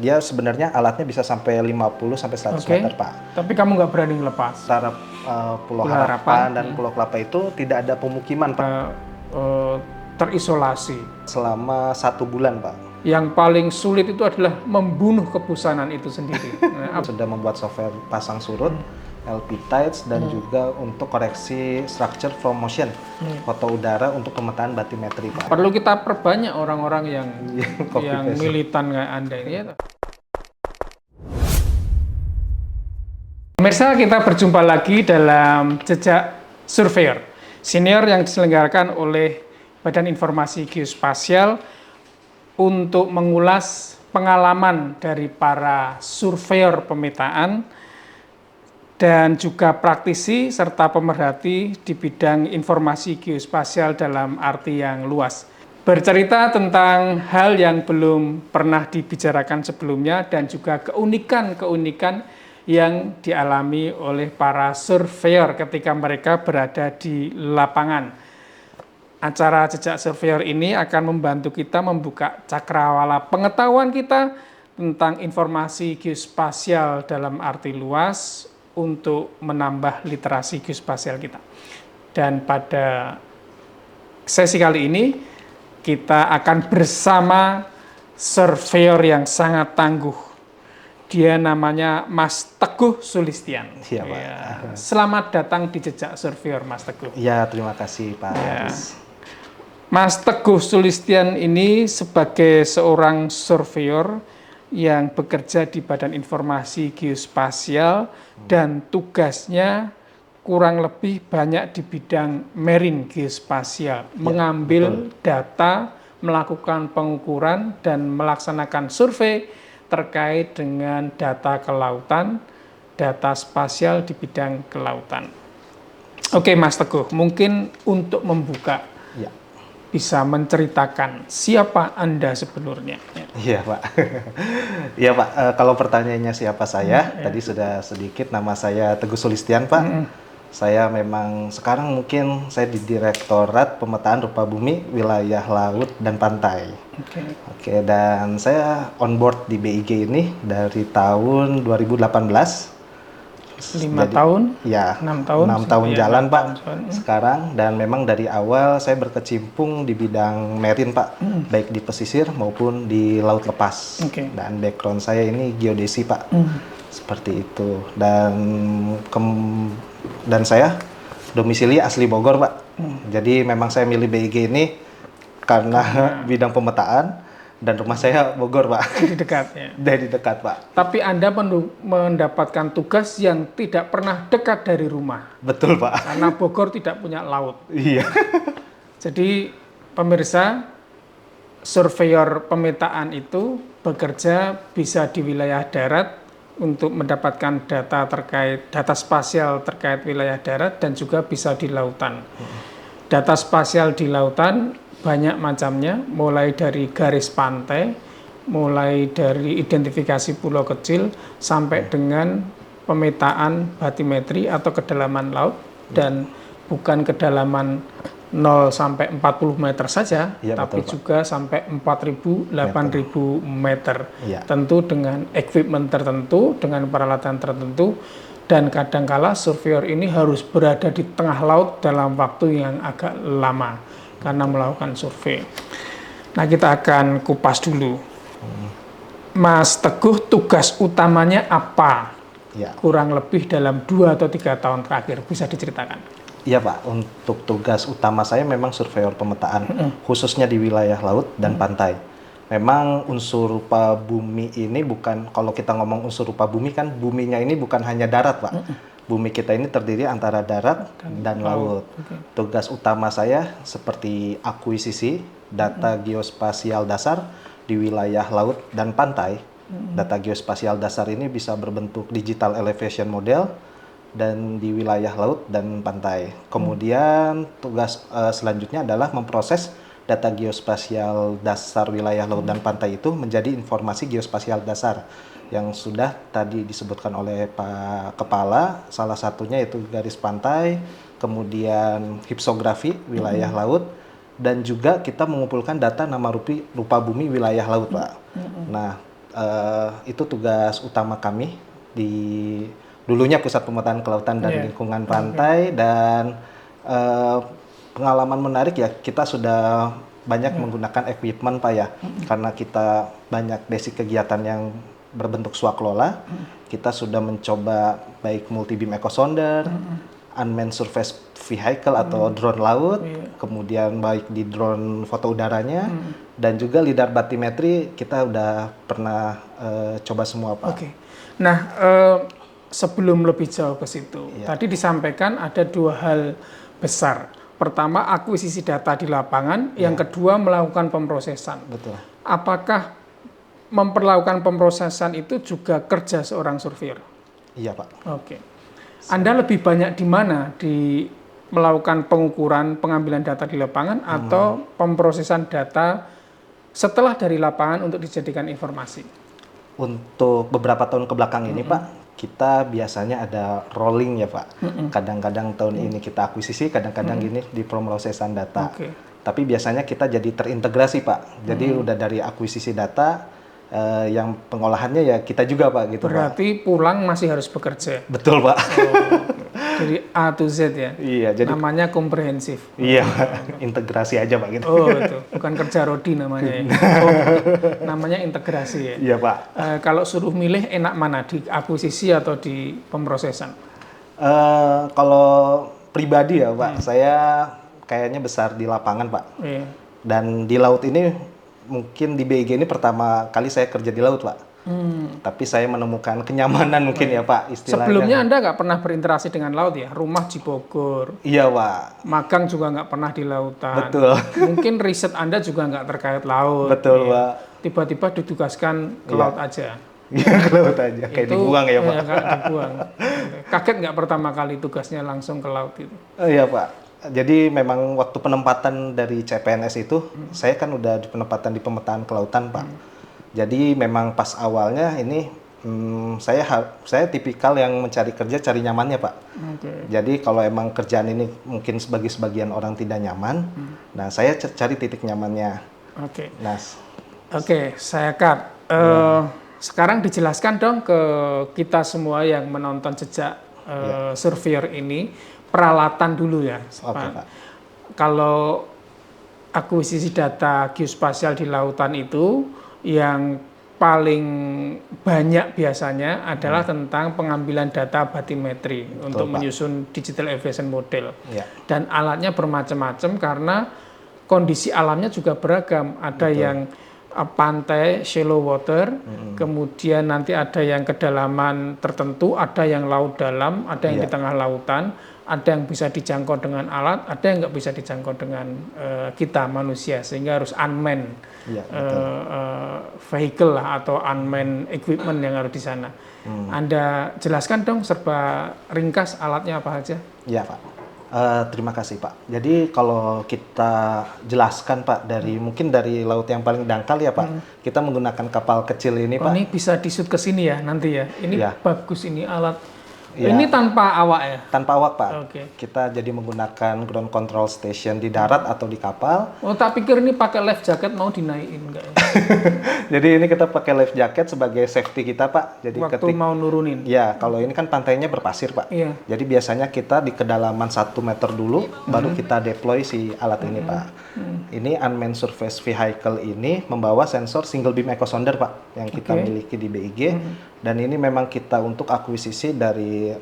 Dia sebenarnya alatnya bisa sampai 50 sampai 100 meter, Pak. Tapi kamu nggak berani ngelepas? Antara Pulau Harapan dan Pulau Kelapa itu tidak ada pemukiman, Pak. Terisolasi. Selama 1 bulan, Pak. Yang paling sulit itu adalah membunuh kebusanan itu sendiri. Sudah membuat software pasang surut, LP tides, dan juga untuk koreksi structure from motion, foto udara untuk pemetaan batimetri, Pak. Perlu kita perbanyak orang-orang yang militan kayak Anda ini ya. Pemirsa, kita berjumpa lagi dalam Jejak Surveyor Senior yang diselenggarakan oleh Badan Informasi Geospasial untuk mengulas pengalaman dari para surveyor pemetaan dan juga praktisi serta pemerhati di bidang informasi geospasial dalam arti yang luas. Bercerita tentang hal yang belum pernah dibicarakan sebelumnya dan juga keunikan-keunikan yang dialami oleh para surveyor ketika mereka berada di lapangan. Acara Jejak Surveyor ini akan membantu kita membuka cakrawala pengetahuan kita tentang informasi geospasial dalam arti luas untuk menambah literasi geospasial kita. Dan pada sesi kali ini kita akan bersama surveyor yang sangat tangguh. Dia namanya Mas Teguh Sulistian. Iya, Pak. Ya, selamat datang di Jejak Surveyor, Mas Teguh. Ya, terima kasih, Pak. Ya. Mas Teguh Sulistian ini sebagai seorang surveyor yang bekerja di Badan Informasi Geospasial dan tugasnya kurang lebih banyak di bidang marine geospasial, mengambil data, melakukan pengukuran dan melaksanakan survei terkait dengan data kelautan, data spasial di bidang kelautan. Oke, Mas Teguh, mungkin untuk membuka bisa menceritakan siapa Anda sebenarnya? Iya, Pak. Iya, Pak. Kalau pertanyaannya siapa saya, tadi sudah sedikit. Nama saya Teguh Sulistian, Pak. Saya memang sekarang mungkin saya di Direktorat Pemetaan Rupa Bumi Wilayah Laut dan Pantai. Oke, dan saya on board di BIG ini dari tahun 2018. 5 tahun? Ya, 6 tahun? 6 tahun jalan, Pak, sekarang. Dan memang dari awal saya berkecimpung di bidang marine, Pak, baik di pesisir maupun di laut lepas. Dan background saya ini geodesi, Pak, seperti itu. Dan saya domisili asli Bogor, Pak. Jadi memang saya milih BIG ini karena bidang pemetaan. Dan rumah saya Bogor, Pak. Di dekat ya? Dari dekat, Pak. Tapi Anda mendapatkan tugas yang tidak pernah dekat dari rumah. Betul, Pak. Karena Bogor tidak punya laut. Iya. Jadi pemirsa, surveyor pemetaan itu bekerja bisa di wilayah darat untuk mendapatkan data spasial terkait wilayah darat dan juga bisa di lautan. Data spasial di lautan banyak macamnya, mulai dari garis pantai, mulai dari identifikasi pulau kecil, sampai dengan pemetaan batimetri atau kedalaman laut, dan bukan kedalaman 0 sampai 40 meter saja, tapi betul, juga sampai 4.000, 8.000 meter. Tentu dengan equipment tertentu, dengan peralatan tertentu, dan kadangkala surveyor ini harus berada di tengah laut dalam waktu yang agak lama karena melakukan survei. Nah, kita akan kupas dulu. Mas Teguh, tugas utamanya apa? Kurang lebih dalam 2 atau 3 tahun terakhir, bisa diceritakan? Iya, Pak, untuk tugas utama saya memang surveyor pemetaan, khususnya di wilayah laut dan pantai. Memang unsur rupa bumi ini bukan, kalau kita ngomong unsur rupa bumi kan, buminya ini bukan hanya darat, Pak. Bumi kita ini terdiri antara darat dan laut. Tugas utama saya seperti akuisisi data geospasial dasar di wilayah laut dan pantai. Data geospasial dasar ini bisa berbentuk digital elevation model dan di wilayah laut dan pantai. Kemudian tugas selanjutnya adalah memproses data geospasial dasar wilayah laut dan pantai itu menjadi informasi geospasial dasar yang sudah tadi disebutkan oleh Pak Kepala, salah satunya itu garis pantai, kemudian hipsografi wilayah laut, dan juga kita mengumpulkan data nama rupa bumi wilayah laut, Pak. Nah, Itu tugas utama kami di dulunya Pusat Pemetaan Kelautan dan Lingkungan Pantai. Dan pengalaman menarik ya, kita sudah banyak menggunakan equipment Pak ya, karena kita banyak basic kegiatan yang berbentuk swaklola. Kita sudah mencoba baik multi beam echo sounder, unmanned surface vehicle atau drone laut, kemudian baik di drone foto udaranya, dan juga lidar batimetri kita udah pernah coba semua Pak. Oke. Nah, sebelum lebih jauh ke situ, tadi disampaikan ada 2 hal besar. Pertama, akuisisi data di lapangan, yang kedua melakukan pemrosesan. Betul. Apakah memperlakukan pemrosesan itu juga kerja seorang surveyor? Iya Pak. Oke. Anda lebih banyak di mana? Di melakukan pengukuran pengambilan data di lapangan atau pemrosesan data setelah dari lapangan untuk dijadikan informasi? Untuk beberapa tahun kebelakang ini Pak, kita biasanya ada rolling ya Pak. Kadang-kadang tahun ini kita akuisisi, kadang-kadang ini di pemrosesan data. Tapi biasanya kita jadi terintegrasi Pak. Jadi udah dari akuisisi data, yang pengolahannya ya kita juga Pak gitu. Berarti pulang masih harus bekerja. Betul Pak. Dari A to Z ya. Iya, jadi namanya komprehensif. Iya, integrasi aja Pak gitu. Oh, itu bukan kerja rodi namanya ya. Oh, namanya integrasi ya. Iya Pak. Kalau suruh milih enak mana, di akuisisi atau di pemrosesan? Kalau pribadi ya Pak, saya kayaknya besar di lapangan Pak. Iya. Dan di laut ini mungkin di BIG ini pertama kali saya kerja di laut Pak. Tapi saya menemukan kenyamanan mungkin ya Pak istilahnya. Sebelumnya Anda nggak pernah berinteraksi dengan laut ya? Rumah di Bogor. Iya Pak. Magang juga nggak pernah di lautan. Betul. Mungkin riset Anda juga nggak terkait laut. Betul ya. Pak. Tiba-tiba ditugaskan ke laut aja. Iya ke laut aja, kayak dibuang ya Pak. Ya, dibuang. Kaget nggak pertama kali tugasnya langsung ke laut itu? Iya Pak. Jadi memang waktu penempatan dari CPNS itu, saya kan udah di penempatan di pemetaan kelautan Pak. Jadi memang pas awalnya ini saya tipikal yang mencari kerja cari nyamannya Pak. Jadi kalau emang kerjaan ini mungkin bagi sebagian orang tidak nyaman, nah saya cari titik nyamannya. Nah, saya cut. Sekarang dijelaskan dong ke kita semua yang menonton jejak surveyor ini, peralatan dulu ya Pak. Kalau akuisisi data geospasial di lautan itu, yang paling banyak biasanya adalah tentang pengambilan data batimetri untuk menyusun digital elevation model. Dan alatnya bermacam-macam karena kondisi alamnya juga beragam. Ada yang pantai, shallow water, kemudian nanti ada yang kedalaman tertentu, ada yang laut dalam, ada yang di tengah lautan, ada yang bisa dijangkau dengan alat, ada yang nggak bisa dijangkau dengan kita manusia, sehingga harus unmanned vehicle lah, atau unmanned equipment yang harus di sana. Anda jelaskan dong serba ringkas alatnya apa aja? Iya Pak. Terima kasih Pak. Jadi kalau kita jelaskan Pak mungkin dari laut yang paling dangkal ya Pak, kita menggunakan kapal kecil ini Pak. Ini bisa disut ke sini ya nanti ya. Ini bagus ini alat. Ya. Ini tanpa awak ya? Tanpa awak Pak. Kita jadi menggunakan ground control station di darat atau di kapal. Oh, tak pikir ini pakai life jacket mau dinaikin enggak ya? Jadi ini kita pakai life jacket sebagai safety kita Pak. Jadi waktu mau nurunin. Ya, kalau ini kan pantainya berpasir Pak. Iya. Jadi biasanya kita di kedalaman 1 meter dulu baru kita deploy si alat ini Pak. Ini unmanned surface vehicle ini membawa sensor single beam echo sounder Pak yang kita miliki di BIG. Dan ini memang kita untuk akuisisi dari 0,3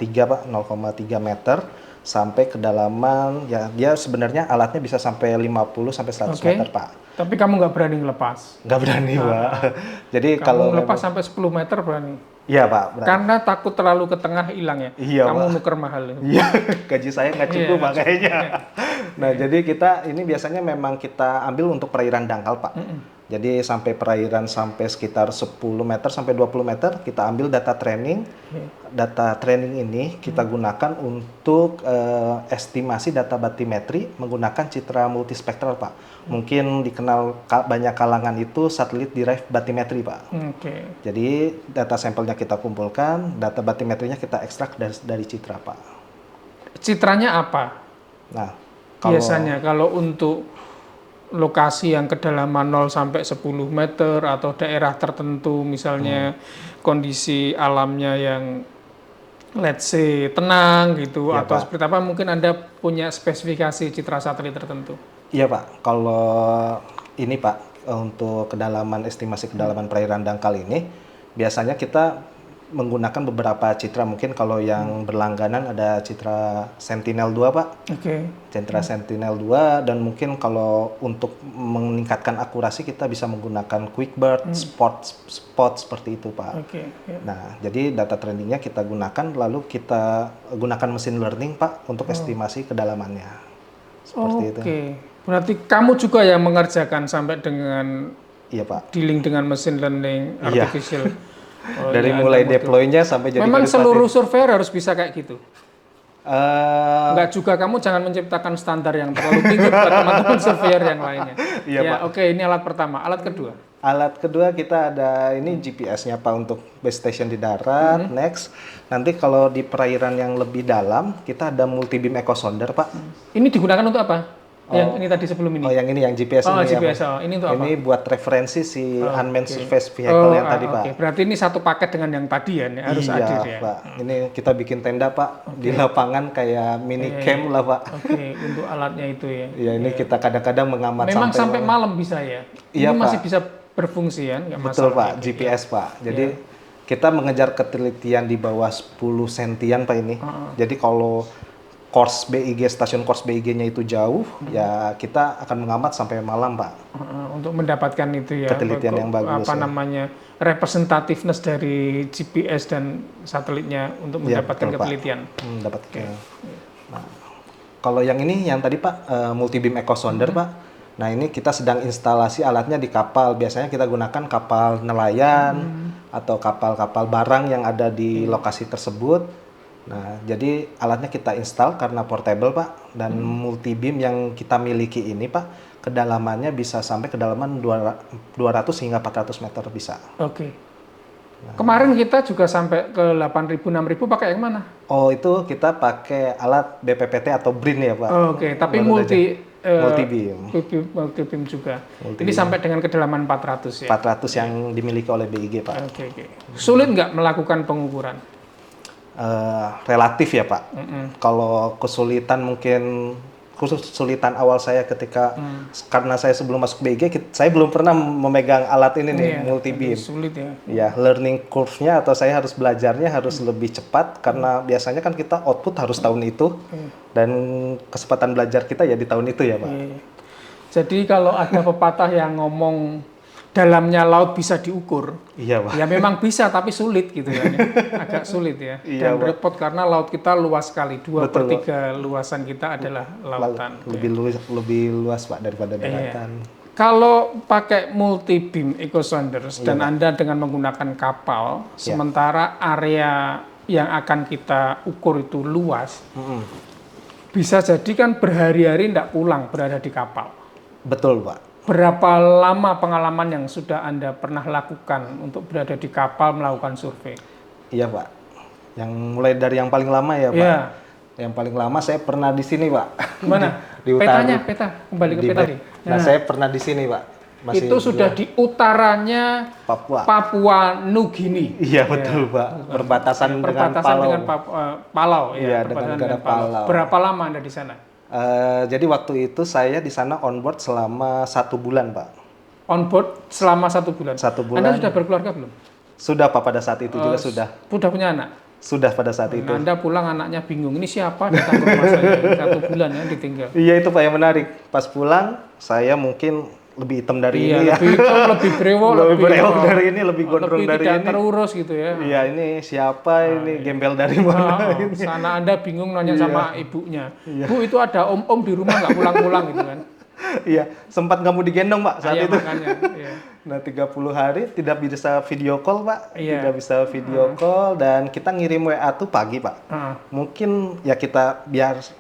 Pak, 0,3 meter sampai kedalaman, ya dia sebenarnya alatnya bisa sampai 50 sampai 100 meter Pak. Tapi kamu nggak berani ngelepas? Nggak berani Pak. Jadi kamu kalau ngelepas sampai 10 meter berani? Iya Pak. Berani. Karena takut terlalu ke tengah hilang ya? Iya kamu Pak. nuker mahal. Iya, gaji saya nggak cukup Pak kayaknya. Nah jadi kita ini biasanya memang kita ambil untuk perairan dangkal Pak. Jadi sampai perairan sampai sekitar 10 meter sampai 20 meter kita ambil data training. Data training ini kita gunakan untuk estimasi data batimetri menggunakan citra multispektral Pak. Mungkin dikenal banyak kalangan itu satelit derived batimetri Pak. Jadi data sampelnya kita kumpulkan, data batimetrinya kita ekstrak dari citra Pak. Citranya apa? Nah, biasanya kalau untuk lokasi yang kedalaman 0 sampai 10 meter atau daerah tertentu misalnya kondisi alamnya yang let's say tenang gitu Iya, atau Pak. seperti apa, mungkin Anda punya spesifikasi citra satelit tertentu. Iya Pak, kalau ini Pak, untuk estimasi kedalaman perairan dangkal ini, biasanya kita menggunakan beberapa citra. Mungkin kalau yang berlangganan ada citra Sentinel-2 Pak, Oke. citra Sentinel-2, dan mungkin kalau untuk meningkatkan akurasi kita bisa menggunakan QuickBird, spot seperti itu Pak. Oke. Ya. Nah, jadi data trendingnya kita gunakan, lalu kita gunakan mesin learning Pak untuk estimasi kedalamannya. Seperti itu. Oke. Berarti kamu juga yang mengerjakan sampai dengan Iya Pak. dealing dengan mesin learning Iya. artificial. Oh, Dari iya, mulai Anda modul. deploy-nya sampai jadi Memang garis seluruh surveyor harus bisa kayak gitu. patin. Enggak juga, kamu jangan menciptakan standar yang terlalu tinggi buat teman-teman surveyor yang lainnya. Iya, Ya, Pak. oke, ini alat pertama. Alat kedua. Alat kedua kita ada ini GPS-nya Pak untuk base station di darat. Next, nanti kalau di perairan yang lebih dalam kita ada multi beam echo sounder Pak. Ini digunakan untuk apa? Yang ini tadi sebelum ini. Oh yang ini yang GPS Oh, ini GPS. ya Pak. Oh, ini untuk apa? Ini buat referensi si unmanned oke. surface vehicle yang tadi Pak. Oke. Berarti ini satu paket dengan yang tadi ya, ini harus Iya hadir ya. Pak. Ini kita bikin tenda Pak di lapangan kayak mini camp lah Pak. Oke, untuk alatnya itu ya. Ya ini kita kadang-kadang mengamat Memang sampai malam bisa ya. Iya, Ini masih Pak. bisa berfungsi ya, nggak Betul masalah. Pak, GPS Pak. Jadi kita mengejar ketelitian di bawah 10 sentian Pak ini. Jadi kalau stasiun course BIG-nya itu jauh, ya kita akan mengamat sampai malam Pak. Untuk mendapatkan itu ya. Ketelitian yang bagus, Apa ya. namanya, representativeness dari GPS dan satelitnya untuk Iya, mendapatkan betul, Pak. ketelitian. Dapat Nah, kalau yang ini yang tadi Pak, multi beam echo sounder Pak. Nah ini kita sedang instalasi alatnya di kapal. Biasanya kita gunakan kapal nelayan atau kapal-kapal barang yang ada di lokasi tersebut. Nah, jadi alatnya kita install karena portable Pak, dan multi beam yang kita miliki ini Pak, kedalamannya bisa sampai kedalaman 200 hingga 400 meter bisa. Oke. Kemarin kita juga sampai ke 8.000, 6.000 pakai yang mana? Oh, itu kita pakai alat BPPT atau BRIN ya Pak. Oke, tapi Baru multi beam. multi beam juga. Ini sampai dengan kedalaman 400 ya. 400 yang dimiliki oleh BIG Pak. Oke. Sulit nggak melakukan pengukuran? Relatif ya Pak. Kalau kesulitan mungkin kesulitan awal saya ketika karena saya sebelum masuk BIG saya belum pernah memegang alat ini nih, multi beam. Sulit ya. Ya, learning curve-nya atau saya harus belajarnya harus lebih cepat karena biasanya kan kita output harus tahun itu dan kesempatan belajar kita ya di tahun itu ya Pak. Jadi kalau ada pepatah yang ngomong dalamnya laut bisa diukur, Iya Pak. ya memang bisa tapi sulit gitu ya, agak sulit ya. Iya, Dan repot karena laut kita luas sekali, 2/3 Betul, luasan kita adalah lautan. Lebih luas Pak daripada daratan. Kalau pakai multi beam echo sounders dan Anda dengan menggunakan kapal, sementara area yang akan kita ukur itu luas, bisa jadi kan berhari-hari tidak pulang berada di kapal. Betul Pak. Berapa lama pengalaman yang sudah Anda pernah lakukan untuk berada di kapal melakukan survei? Iya Pak. Yang mulai dari yang paling lama ya Pak. Iya. Yang paling lama saya pernah di sini Pak. Gimana? Di utara. Peta. Kembali ke peta nih. Nah, saya pernah di sini Pak. Itu sudah di utaranya Papua Nugini. Iya betul Pak. Perbatasan dengan Palau. Palau. Iya, dengan negara Palau. Berapa lama Anda di sana? Jadi waktu itu saya di sana on board selama 1 bulan Pak. On board selama 1 bulan? 1 bulan. Anda sudah berkeluarga belum? Sudah Pak, pada saat itu juga sudah. Sudah punya anak? Sudah pada saat itu. Anda pulang anaknya bingung, ini siapa datang ke rumah saya? 1 bulan ya ditinggal. Iya itu Pak yang menarik. Pas pulang saya mungkin lebih hitam dari ini ya. Lebih hitam, lebih brewok, lebih brewok dari ini, lebih gondrong dari tidak ini. terurus gitu ya. Iya ini siapa ini gembel dari mana ini. Sana Anda bingung nanya sama ibunya. Bu itu ada om-om di rumah nggak pulang-pulang gitu kan. Iya, sempat nggak mau digendong Pak saat itu. Makanya, iya. Nah 30 hari tidak bisa video call Pak. Iya. Tidak bisa video call dan kita ngirim WA tuh pagi Pak. Mungkin ya kita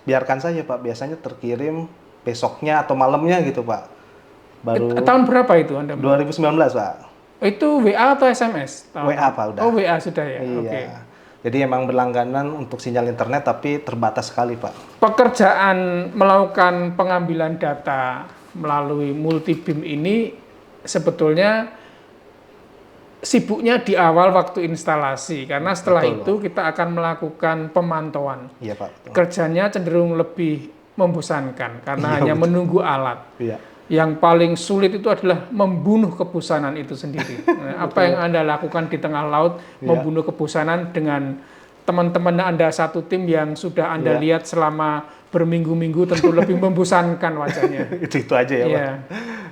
biarkan saja Pak. Biasanya terkirim besoknya atau malamnya gitu Pak. Baru Tahun berapa itu Anda? 2019 Pak. Itu WA atau SMS? WA Pak udah. Oh WA sudah ya. Iya. Oke. Jadi emang berlangganan untuk sinyal internet tapi terbatas sekali Pak. Pekerjaan melakukan pengambilan data melalui multi beam ini sebetulnya sibuknya di awal waktu instalasi, karena setelah Betul, itu kita akan melakukan pemantauan. Iya Pak. Betul. Kerjanya cenderung lebih membosankan karena Iya, hanya betul. menunggu alat. Iya. Yang paling sulit itu adalah membunuh kebosanan itu sendiri. Nah, apa yang Anda lakukan di tengah laut, Iya. membunuh kebosanan dengan teman-teman Anda satu tim yang sudah Anda Iya. lihat selama berminggu-minggu, tentu lebih membosankan wajahnya. Itu aja ya Pak. Iya.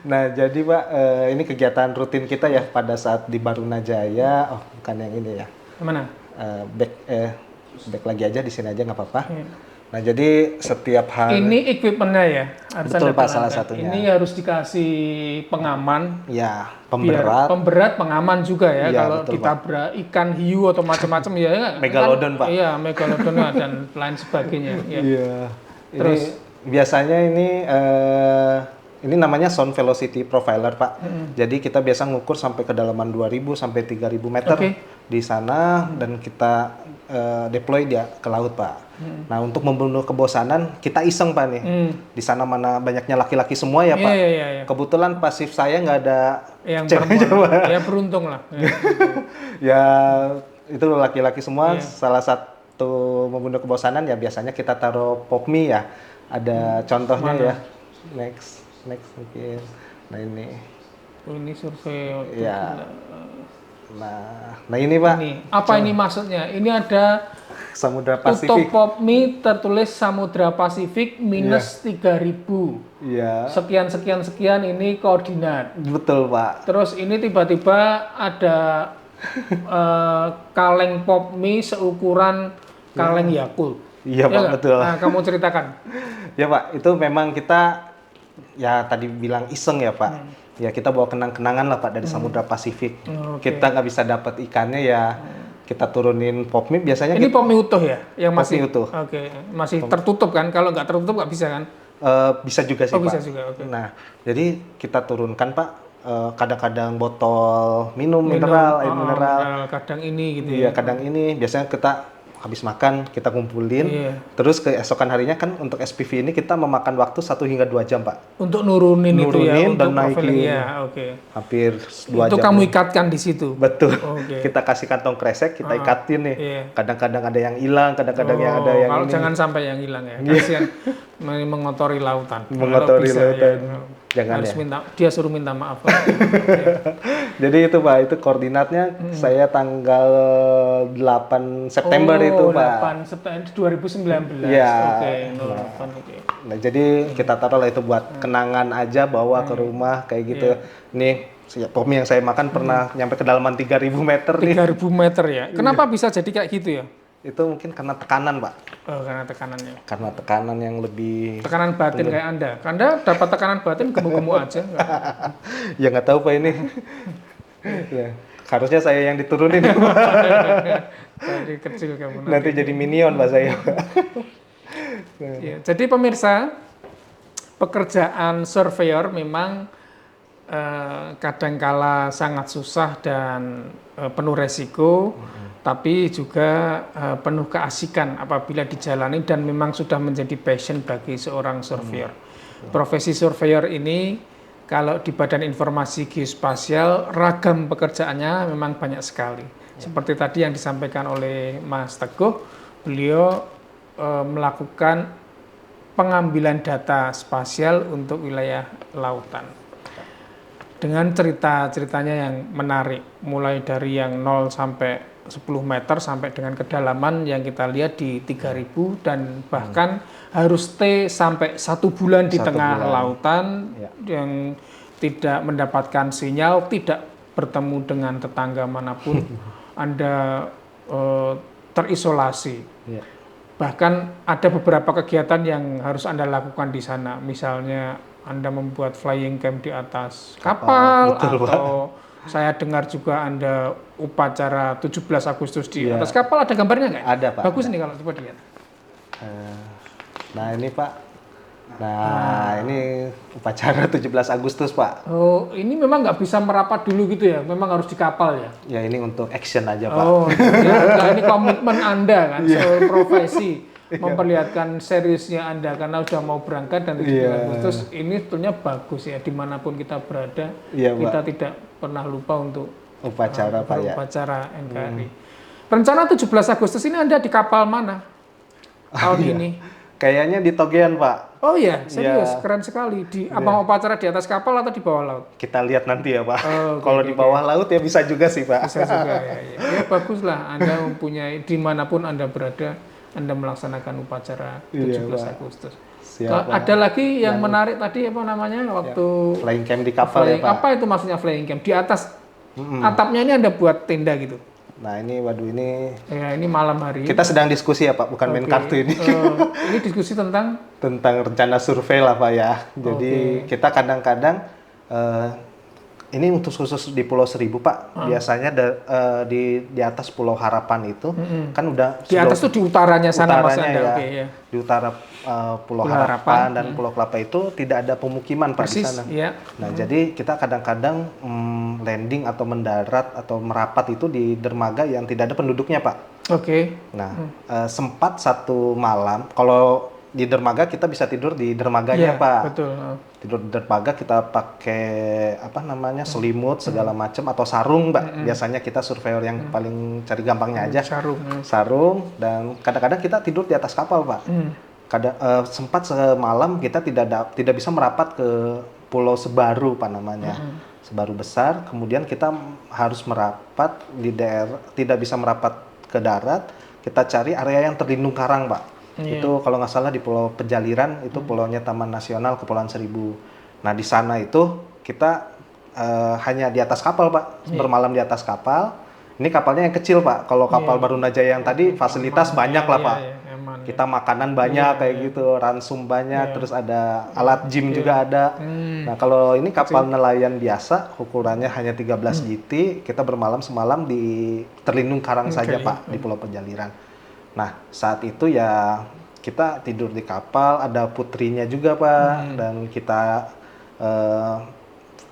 Nah jadi Pak, ini kegiatan rutin kita ya pada saat di Barunajaya. Oh bukan yang ini ya. Mana? Back lagi aja di sini aja nggak apa-apa. Iya. Nah jadi setiap hari. Ini equipmentnya ya, harus Betul, Anda Pak, salah terangkan. satunya. Ini harus dikasih pengaman. Ya Biar pemberat. pemberat pengaman juga ya, Iya, kalau betul, ditabrak ikan hiu atau macam-macam ya. Megalodon, kan, Pak. Iya, megalodon dan lain sebagainya. Ya. Iya. Terus? Ini biasanya ini namanya sound velocity profiler Pak. Jadi kita biasa ngukur sampai kedalaman 2000 sampai 3000 meter Oke. di sana dan kita deploy dia ke laut Pak. Nah untuk membunuh kebosanan kita iseng Pak nih. Di sana mana banyaknya laki-laki semua ya Pak. Iya. Kebetulan pasif saya nggak ada Yang cewek perempuan. Ya beruntung lah. Ya. ya itu laki-laki semua. Iya. Salah satu membunuh kebosanan ya biasanya kita taruh pop mie ya. Ada contohnya Mana? ya. Next mungkin. Nah ini. Oh, ini survei. Ya. Nah ini Pak. Ini apa ini maksudnya? Ini ada Samudra tutup Pasifik. pop mie tertulis Samudra Pasifik minus 3000. Iya. Sekian ini koordinat. Betul Pak. Terus ini tiba-tiba ada kaleng pop mie seukuran kaleng Yakult. Iya Pak, nggak? betul. Nah, kamu ceritakan. Ya Pak, itu memang kita ya tadi bilang iseng ya Pak. Ya kita bawa kenang-kenangan lah Pak dari Samudra Pasifik. Oke. Kita nggak bisa dapat ikannya ya kita turunin pop mie biasanya Ini pop mie utuh ya, yang Pop masih mie utuh. Oke, masih tertutup kan? Kalau nggak tertutup nggak bisa kan? bisa juga sih Oh, Pak. bisa juga, oke. Nah, jadi kita turunkan Pak kadang-kadang botol minum mineral, air mineral. Kadang ini gitu Iya, ya. kadang ini biasanya kita habis makan kita kumpulin. Iya. Terus keesokan harinya kan untuk SPV ini kita memakan waktu 1 hingga 2 jam, Pak. Untuk nurunin itu ya, Nurunin dan untuk naikin. profiling ya, oke. Hampir 2 Itu jam. kamu ikatkan di situ. Betul. Oke. Kita kasih kantong kresek, kita ikatin nih. Iya. Kadang-kadang ada yang hilang, kadang-kadang yang ada yang kalau ini. jangan sampai yang hilang ya. Kasihan mengotori lautan. Mengotori Kalau bisa, lautan. ya, Jangan harus ya. dia suruh minta maaf. Jadi itu Pak, itu koordinatnya saya tanggal 8 September itu Pak. 8 September 2019. Iya. Oke, 08, oke. Nah jadi kita taruh lah itu buat kenangan aja bawa ke rumah kayak gitu. Nih pop mie yang saya makan pernah nyampe kedalaman 3000 meter nih. 3000 meter ya. Kenapa bisa jadi kayak gitu ya? Itu mungkin karena tekanan Pak. Oh, karena tekanannya. Karena tekanan yang lebih Tekanan batin kayak Anda. Anda dapat tekanan batin gemuk-gemuk aja. Enggak? ya nggak tahu Pak ini. Ya, harusnya saya yang diturunin. Dari kecil kamu. Nanti jadi minion Pak saya. Ya, jadi pemirsa, pekerjaan surveyor memang kadangkala sangat susah dan penuh resiko, tapi juga penuh keasikan apabila dijalani dan memang sudah menjadi passion bagi seorang surveyor. Profesi surveyor ini kalau di Badan Informasi Geospasial ragam pekerjaannya memang banyak sekali. Seperti tadi yang disampaikan oleh Mas Teguh, beliau melakukan pengambilan data spasial untuk wilayah lautan. Dengan cerita-ceritanya yang menarik, mulai dari yang 0 sampai 10 meter sampai dengan kedalaman yang kita lihat di 3000 dan bahkan harus stay sampai 1 bulan di tengah lautan yang tidak mendapatkan sinyal, tidak bertemu dengan tetangga manapun, Anda terisolasi. Bahkan ada beberapa kegiatan yang harus Anda lakukan di sana, misalnya Anda membuat flying camp di atas kapal, atau saya dengar juga Anda upacara 17 Agustus di atas kapal. Ada gambarnya nggak? Ada Pak. Bagus nih kalau coba dilihat. Nah ini Pak. Nah ini upacara 17 Agustus Pak. Oh, ini memang nggak bisa merapat dulu gitu ya? Memang harus di kapal ya? Ya ini untuk action aja Pak. Oh, ya, enggak, ini komitmen Anda kan, profesi. memperlihatkan seriusnya Anda karena sudah mau berangkat dan 17 Agustus ini sebetulnya bagus ya, dimanapun kita berada, kita tidak pernah lupa untuk upacara Pak ya. Upacara NKRI. Rencana 17 Agustus ini Anda di kapal mana tahun ini? Kayaknya di Togean Pak. Oh iya, serius, keren sekali. Abang upacara di atas kapal atau di bawah laut? Kita lihat nanti ya Pak. Kalau di bawah laut ya bisa juga sih Pak. Bisa juga ya. Ya baguslah, Anda mempunyai dimanapun Anda berada, Anda melaksanakan upacara 17 Agustus. Siap, Ada lagi yang menarik tadi apa namanya waktu flying camp di kapal ya Pak. Apa itu maksudnya flying camp? Di atas atapnya ini Anda buat tenda gitu. Nah ini waduh ini. Ya ini malam hari. Kita sedang diskusi ya Pak, bukan main kartu ini. Ini diskusi tentang rencana survei lah Pak ya. Jadi kita kadang-kadang ini untuk khusus di Pulau Seribu Pak. Biasanya di atas Pulau Harapan itu kan udah di atas tuh di utaranya sana Mas Anda. Ya. Di utara Pulau Harapan dan Pulau Kelapa itu tidak ada pemukiman Pak di sana. Ya. Nah, jadi kita kadang-kadang landing atau mendarat atau merapat itu di dermaga yang tidak ada penduduknya Pak. Nah, sempat satu malam kalau di dermaga kita bisa tidur di dermaganya Pak. Betul. Tidur di dermaga kita pakai apa namanya selimut segala macam atau sarung Mbak. Biasanya kita surveyor yang paling cari gampangnya aja. Sarung dan kadang-kadang kita tidur di atas kapal Pak. Sempat semalam kita tidak bisa merapat ke Pulau Sebaru Pak namanya. Sebaru besar, kemudian kita harus merapat di daerah, tidak bisa merapat ke darat, kita cari area yang terlindung karang Pak. Itu kalau nggak salah di Pulau Pejaliran, itu pulaunya Taman Nasional Kepulauan Seribu. Nah di sana itu kita hanya di atas kapal Pak, bermalam di atas kapal. Ini kapalnya yang kecil Pak, kalau kapal Barunajaya yang tadi fasilitas banyak lah Pak. Kita makanan banyak kayak gitu, ransum banyak, terus ada alat gym juga ada. Nah kalau ini kapal nelayan biasa, ukurannya hanya 13 GT, kita bermalam semalam di terlindung karang saja Pak, di Pulau Pejaliran. Nah saat itu ya kita tidur di kapal, ada putrinya juga Pak, dan kita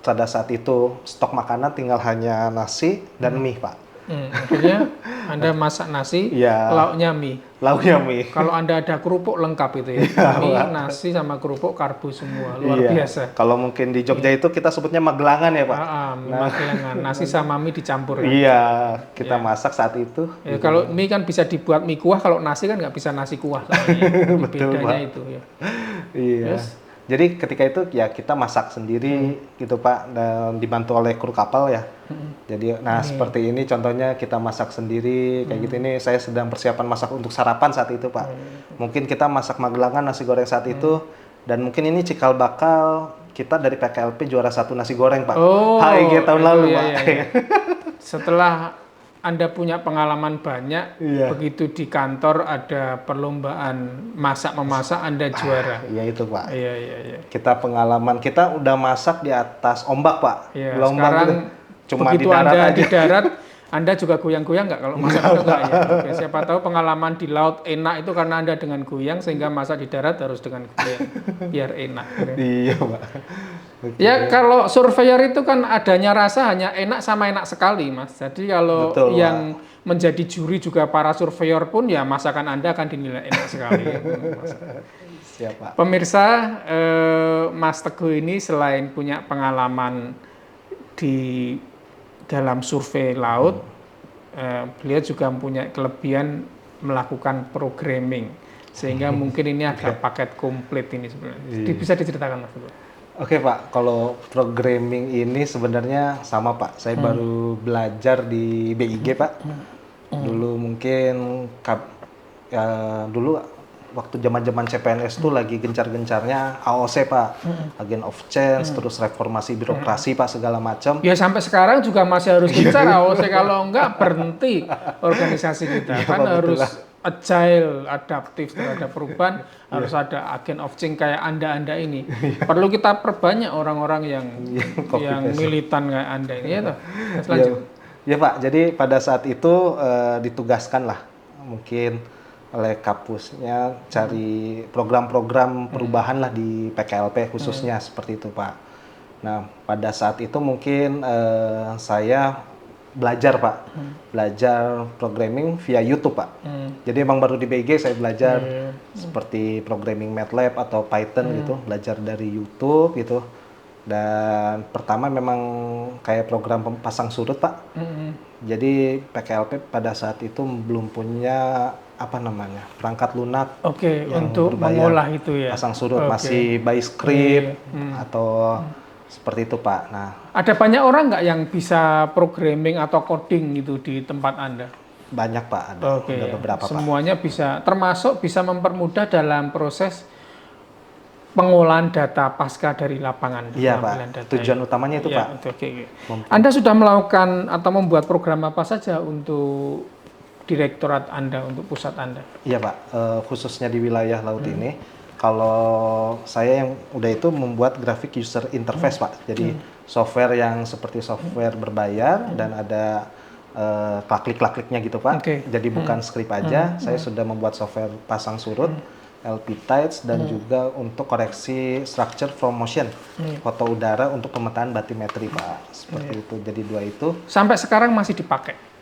pada saat itu stok makanan tinggal hanya nasi dan mie Pak. Akhirnya Anda masak nasi, lauknya mie. Lauknya mie. Kalau Anda ada kerupuk lengkap itu ya. Mie, nasi sama kerupuk karbo semua, luar biasa. Kalau mungkin di Jogja itu kita sebutnya magelangan ya Pak. Magelangan, nasi sama mie dicampur. Iya, kita masak saat itu. Ya, kalau mie kan bisa dibuat mie kuah, kalau nasi kan nggak bisa nasi kuah. Betul bedanya Pak. itu ya. Iya. Jadi ketika itu ya kita masak sendiri gitu Pak, dan dibantu oleh kru kapal ya. Jadi seperti ini contohnya kita masak sendiri kayak gitu. Ini saya sedang persiapan masak untuk sarapan saat itu Pak. Mungkin kita masak magelangan nasi goreng saat itu, dan mungkin ini cikal bakal kita dari PKLP juara 1 nasi goreng Pak. HIG tahun lalu Pak. Setelah Anda punya pengalaman banyak, begitu di kantor ada perlombaan masak-memasak, Anda juara. Iya itu Pak. Iya. Kita pengalaman, kita udah masak di atas ombak Pak. Sekarang cuma begitu di darat Anda aja. di darat, Anda juga goyang-goyang nggak kalau masak itu nggak ya? Oke, siapa tahu pengalaman di laut enak itu karena Anda dengan goyang, sehingga masak di darat harus dengan goyang, biar enak. Iya Pak. Ya kalau surveyor itu kan adanya rasa hanya enak sama enak sekali Mas. Jadi kalau yang menjadi juri juga para surveyor pun ya masakan Anda akan dinilai enak sekali. Siap Pak. Pemirsa, Mas Teguh ini selain punya pengalaman di dalam survei laut, beliau juga mempunyai kelebihan melakukan programming, sehingga mungkin ini ada paket komplit ini sebenarnya. Bisa diceritakan Mas Teguh? Oke Pak, kalau programming ini sebenarnya sama Pak. Saya baru belajar di BIG Pak. Dulu mungkin dulu waktu zaman-zaman CPNS tuh lagi gencar-gencarnya AOC Pak, Agent of Change, terus reformasi birokrasi Pak segala macam. Ya sampai sekarang juga masih harus gencar AOC, kalau enggak berhenti organisasi kita. Kan harus agile, adaptif terhadap perubahan, harus ada agent of change kayak Anda ini. Perlu kita perbanyak orang-orang yang militan kayak Anda ini ya toh. Lanjut. Ya Pak, jadi pada saat itu ditugaskan lah mungkin oleh kampusnya cari program-program perubahan lah di PKLP khususnya seperti itu Pak. Nah pada saat itu mungkin saya belajar Pak, belajar programming via YouTube Pak. Jadi emang baru di BG saya belajar seperti programming MATLAB atau Python gitu, belajar dari YouTube gitu. Dan pertama memang kayak program pasang surut Pak. Jadi PKLP pada saat itu belum punya apa namanya perangkat lunak Oke, yang untuk berbayar. mengolah itu ya. Pasang surut Oke. masih by script atau seperti itu Pak. Nah Ada banyak orang nggak yang bisa programming atau coding gitu di tempat Anda? banyak Pak, ada Oke, udah ya. beberapa Pak. Semuanya bisa, termasuk bisa mempermudah dalam proses pengolahan data pasca dari lapangan. Iya pengambilan Pak, data tujuan ya. utamanya itu Iya, Pak. oke. Anda sudah melakukan atau membuat program apa saja untuk direktorat Anda, untuk pusat Anda? Iya Pak, khususnya di wilayah laut ini, kalau saya yang udah itu membuat graphic user interface Pak. Jadi software yang seperti software berbayar dan ada klik-kliknya gitu Pak. Oke. Jadi bukan script aja, saya sudah membuat software pasang surut, LP tides dan juga untuk koreksi structure from motion, foto udara untuk pemetaan batimetri Pak. Seperti itu. Jadi dua itu. Sampai sekarang masih dipakai?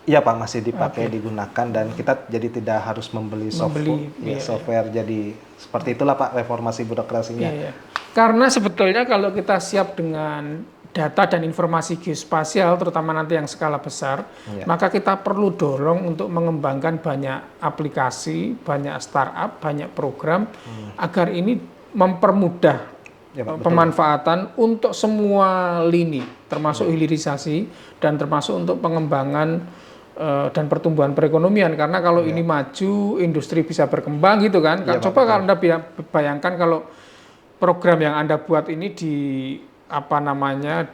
Iya Pak, masih dipakai, digunakan dan kita jadi tidak harus membeli software. iya, Software jadi seperti itulah Pak reformasi birokrasinya. Iya. Karena sebetulnya kalau kita siap dengan data dan informasi geospasial, terutama nanti yang skala besar, maka kita perlu dorong untuk mengembangkan banyak aplikasi, banyak startup, banyak program, agar ini mempermudah Ya, Pak, pemanfaatan untuk semua lini, termasuk hilirisasi dan termasuk untuk pengembangan dan pertumbuhan perekonomian. Karena kalau ini maju, industri bisa berkembang gitu kan. Iya, Coba kalau Anda bayangkan kalau program yang Anda buat ini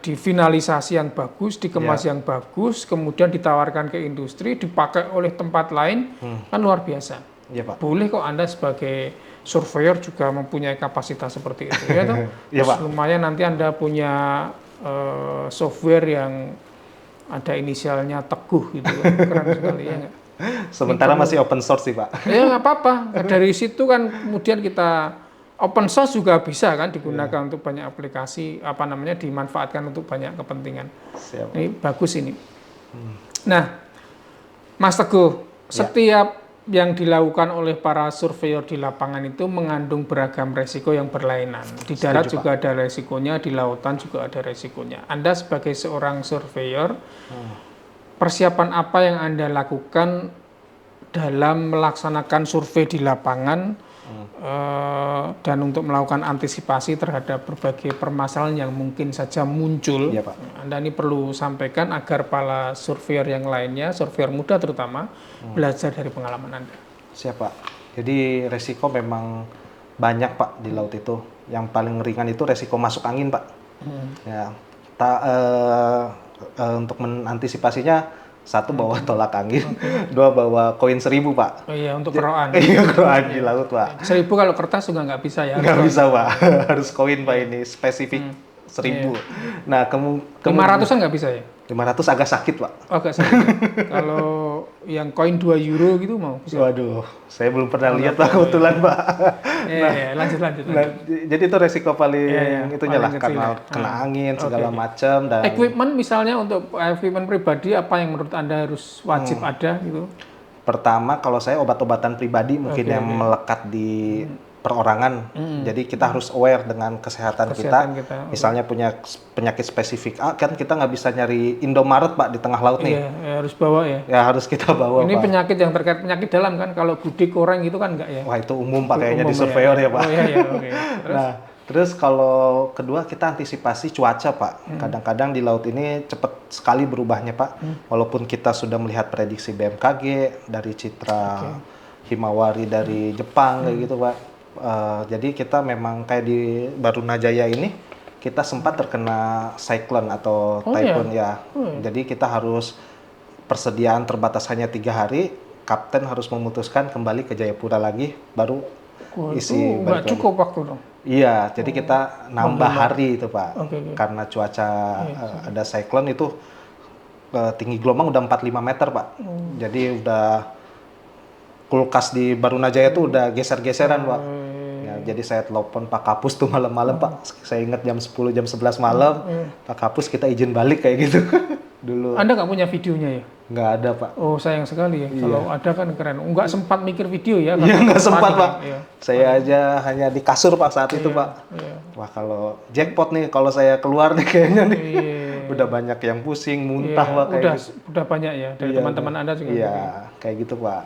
difinalisasi yang bagus, dikemas yang bagus, kemudian ditawarkan ke industri, dipakai oleh tempat lain, kan luar biasa. Iya Pak. Boleh kok Anda sebagai surveyor juga mempunyai kapasitas seperti itu, ya toh? Iya, Pak. Lumayan nanti Anda punya software yang ada inisialnya Teguh gitu, kan. Keren sekali ya nggak? Sementara masih open source sih Pak. Ya nggak apa-apa. Dari situ kan kemudian kita open source juga bisa kan digunakan untuk banyak aplikasi, dimanfaatkan untuk banyak kepentingan. Siap. Ini bagus ini. Nah, Mas Teguh, setiap yang dilakukan oleh para surveyor di lapangan itu mengandung beragam resiko yang berlainan. Di darat Setuju, juga ada resikonya, di lautan juga ada resikonya. Anda sebagai seorang surveyor, persiapan apa yang Anda lakukan dalam melaksanakan survei di lapangan dan untuk melakukan antisipasi terhadap berbagai permasalahan yang mungkin saja muncul? Iya, Pak. Anda ini perlu sampaikan agar para surveyor yang lainnya, surveyor muda terutama, belajar dari pengalaman Anda. Siap Pak. Jadi resiko memang banyak Pak di laut itu. Yang paling ringan itu resiko masuk angin Pak. Ya, untuk mengantisipasinya, satu bawa tolak angin, dua bawa koin 1000 Pak. Oh iya, untuk keroan. Iya, keroan di laut Pak. 1000 kalau kertas juga nggak bisa ya. Nggak bisa Pak, harus koin Pak ini spesifik 1000. Nah, 500-an nggak bisa ya? 500 agak sakit Pak. Oh, nggak sakit. Kalau yang koin 2 euro gitu mau bisa? Waduh, saya belum pernah lihat Pak kebetulan Pak. Lanjut. Nah, jadi itu resiko paling itunya paling lah, kecil karena ya. kena angin segala macam dan Equipment misalnya untuk equipment pribadi apa yang menurut Anda harus wajib ada gitu? pertama kalau saya obat-obatan pribadi mungkin yang melekat di perorangan. Jadi kita harus aware dengan kesehatan kita. Misalnya punya penyakit spesifik A, kan kita nggak bisa nyari Indomaret Pak di tengah laut nih. Iya, harus bawa ya. Ya harus kita bawa Ini Pak. penyakit yang terkait penyakit dalam kan, kalau gudik koreng itu kan enggak ya? Wah itu umum Pak kayaknya di Umum surveyor ya Pak. Oh iya, oke. Terus? Nah, terus kalau kedua kita antisipasi cuaca Pak. Kadang-kadang di laut ini cepat sekali berubahnya Pak. Walaupun kita sudah melihat prediksi BMKG dari Citra Himawari dari Jepang kayak gitu Pak. Jadi kita memang kayak di Barunajaya ini kita sempat terkena cyclone atau typhoon ya. Jadi kita harus persediaan terbatas hanya 3 hari. Kapten harus memutuskan kembali ke Jayapura lagi, baru isi nggak cukup waktu dong. Iya, jadi kita nambah hari itu Pak. Oke. Karena cuaca ada cyclone itu tinggi gelombang udah 45 meter Pak. Jadi udah kulkas di Barunajaya itu udah geser-geseran Pak. Ya, jadi saya telepon Pak Kapus tuh malam-malam Pak. Saya ingat jam 10, jam 11 malam. Pak Kapus kita izin balik kayak gitu. Dulu Anda nggak punya videonya ya? nggak ada, Pak. Oh, sayang sekali ya. Iya. Kalau ada kan keren. Nggak sempat mikir video ya? Iya, nggak sempat, panik, Pak. Iya. Saya aja hanya di kasur, Pak, saat itu, Iya, Pak. iya. Wah, kalau jackpot nih, kalau saya keluar nih kayaknya nih. Iya. Udah banyak yang pusing, muntah, Iya, Pak, kayak udah gitu. udah banyak ya dari Iya, teman-teman Anda juga. Iya, kayak gitu, Pak.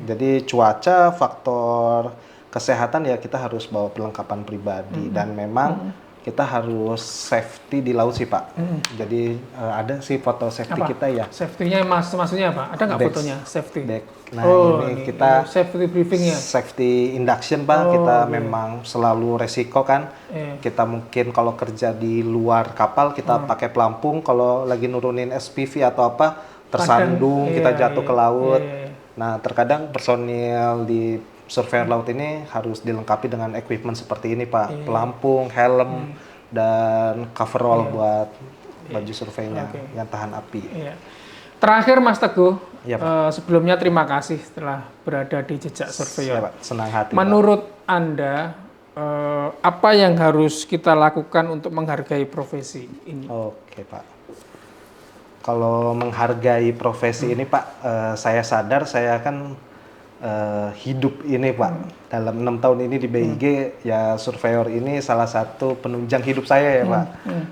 Jadi cuaca, faktor kesehatan ya kita harus bawa perlengkapan pribadi dan memang kita harus safety di laut sih, Pak. Jadi ada sih foto safety Apa? kita ya. Safety-nya maksudnya apa? Ada nggak Deck. fotonya safety? Deck. Nah, Oh, ini kita safety briefingnya. safety induction, Pak. Kita memang selalu resiko kan. Iya. Kita mungkin kalau kerja di luar kapal kita pakai pelampung, kalau lagi nurunin SPV atau apa tersandung, Kadang, kita iya, jatuh iya, ke laut. iya. Nah, terkadang personil di surveyor laut ini harus dilengkapi dengan equipment seperti ini, Pak. Pelampung, helm, dan coverall buat baju surveinya yang tahan api. Iya. Terakhir Mas Teguh, Iya, sebelumnya terima kasih setelah berada di Jejak Ya, Surveyor. Pak. Senang hati, Pak. Menurut Anda, apa yang harus kita lakukan untuk menghargai profesi ini? Oke, Pak. Kalau menghargai profesi ini, Pak, saya sadar saya kan hidup ini, Pak. Dalam 6 tahun ini di BIG, ya surveyor ini salah satu penunjang hidup saya ya, Pak.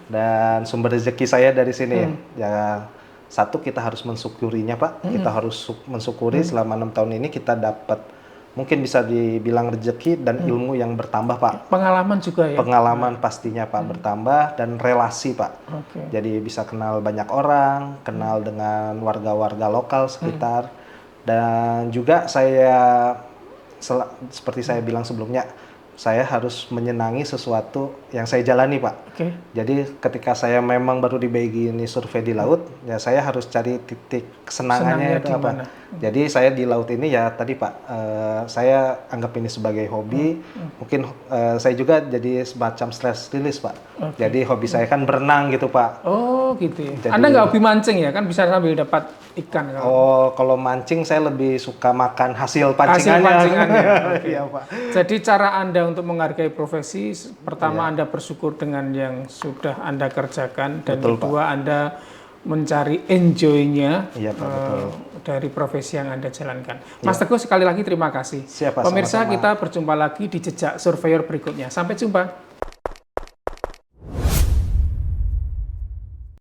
Dan sumber rezeki saya dari sini. Ya, satu kita harus mensyukurinya, Pak. Kita harus mensyukuri selama 6 tahun ini kita dapat mungkin bisa dibilang rezeki dan ilmu yang bertambah, Pak. Pengalaman juga ya? Pengalaman pastinya, Pak, bertambah dan relasi, Pak. Oke. Jadi bisa kenal banyak orang, kenal dengan warga-warga lokal sekitar, dan juga saya seperti saya bilang sebelumnya, saya harus menyenangi sesuatu yang saya jalani, Pak. Oke. Jadi ketika saya memang baru di BIG ini survei di laut, ya saya harus cari titik kesenangannya Senangnya itu di apa. mana? Jadi saya di laut ini ya tadi, Pak, saya anggap ini sebagai hobi. Mungkin saya juga jadi semacam stress release, Pak. Jadi hobi saya kan berenang gitu, Pak. Oh gitu ya. Jadi- Anda nggak hobi mancing ya? Kan bisa sambil dapat ikan kalau Oh, kalau mancing saya lebih suka makan hasil pancingannya. pancingannya, oke. Iya, Pak. Jadi cara Anda untuk menghargai profesi, pertama Iya. Anda bersyukur dengan yang sudah Anda kerjakan, dan Betul, kedua Anda mencari enjoy-nya Iya, Pak, betul. dari profesi yang Anda jalankan. Mas Teguh, sekali lagi terima kasih. Siap, Pak, Pemirsa, sama-sama. kita berjumpa lagi di Jejak Surveyor berikutnya. Sampai jumpa.